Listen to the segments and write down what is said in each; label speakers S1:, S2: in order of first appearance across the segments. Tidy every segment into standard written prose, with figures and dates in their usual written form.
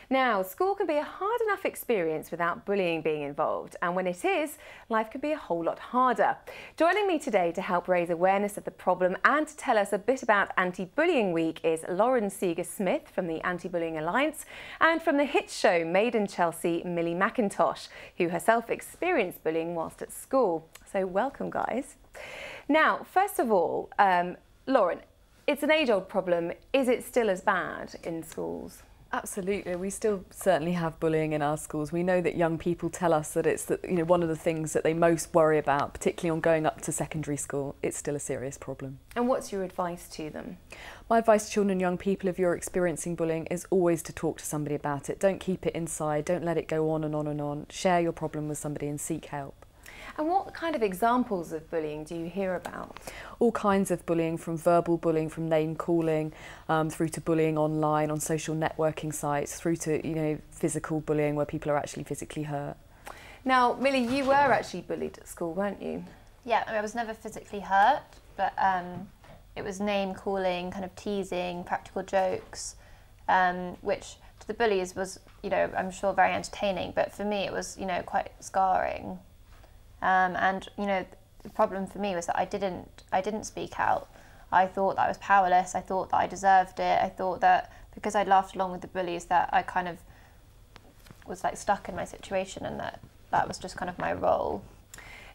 S1: Now, school can be a hard enough experience without bullying being involved, and when it is, life can be a whole lot harder. Joining me today to help raise awareness of the problem and to tell us a bit about Anti-Bullying Week is Lauren Seager-Smith from the Anti-Bullying Alliance, and from the hit show Made in Chelsea, Millie Mackintosh, who herself experienced bullying whilst at school. So welcome, guys. Now, first of all, Lauren, it's an age-old problem. Is it still as bad in schools?
S2: Absolutely, we still certainly have bullying in our schools. We know that young people tell us that it's one of the things that they most worry about, particularly on going up to secondary school. It's still a serious problem.
S1: And what's your advice to them?
S2: My advice to children and young people, if you're experiencing bullying, is always to talk to somebody about it. Don't keep it inside, don't let it go on and on and on. Share your problem with somebody and seek help.
S1: And what kind of examples of bullying do you hear about?
S2: All kinds of bullying, from verbal bullying, from name calling, through to bullying online, on social networking sites, through to physical bullying where people are actually physically hurt.
S1: Now, Millie, you were actually bullied at school, weren't you?
S3: Yeah, I was never physically hurt, but it was name calling, kind of teasing, practical jokes, which to the bullies was, I'm sure very entertaining, but for me it was, quite scarring. And the problem for me was that I didn't speak out. I thought that I was powerless. I thought that I deserved it. I thought that because I laughed along with the bullies that I kind of was like stuck in my situation, and that was just kind of my role.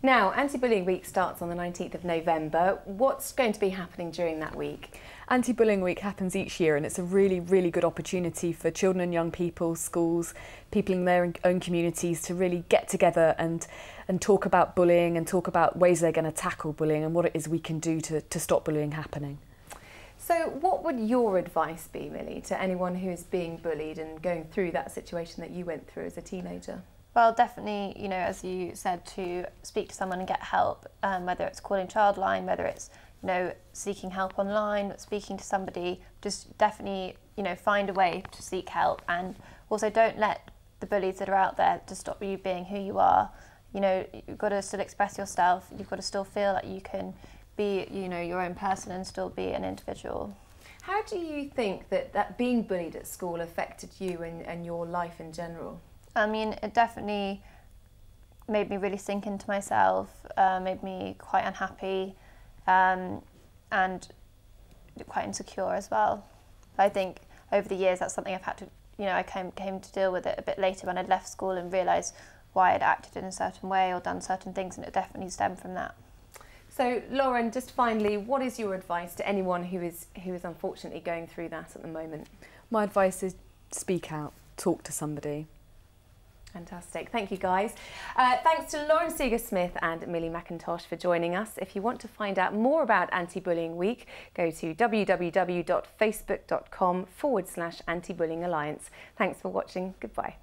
S1: Now, Anti-Bullying Week starts on the 19th of November. What's going to be happening during that week?
S2: Anti-Bullying Week happens each year, and it's a really, really good opportunity for children and young people, schools, people in their own communities to really get together and talk about bullying and talk about ways they're going to tackle bullying and what it is we can do to stop bullying happening.
S1: So what would your advice be, Millie, to anyone who is being bullied and going through that situation that you went through as a teenager?
S3: Well, definitely, as you said, to speak to someone and get help, whether it's calling Childline, whether it's, seeking help online, speaking to somebody, just definitely, find a way to seek help, and also don't let the bullies that are out there to stop you being who you are. You've got to still express yourself, you've got to still feel that you can be, your own person and still be an individual.
S1: How do you think that being bullied at school affected you and your life in general?
S3: I mean, it definitely made me really sink into myself, made me quite unhappy, and quite insecure as well. I think over the years that's something I've had to, I came to deal with it a bit later when I'd left school and realised why I'd acted in a certain way or done certain things, and it definitely stemmed from that.
S1: So, Lauren, just finally, what is your advice to anyone who is unfortunately going through that at the moment?
S2: My advice is speak out, talk to somebody.
S1: Fantastic. Thank you, guys. Thanks to Lauren Seager-Smith and Millie Mackintosh for joining us. If you want to find out more about Anti-Bullying Week, go to www.facebook.com/Anti-Bullying Alliance. Thanks for watching. Goodbye.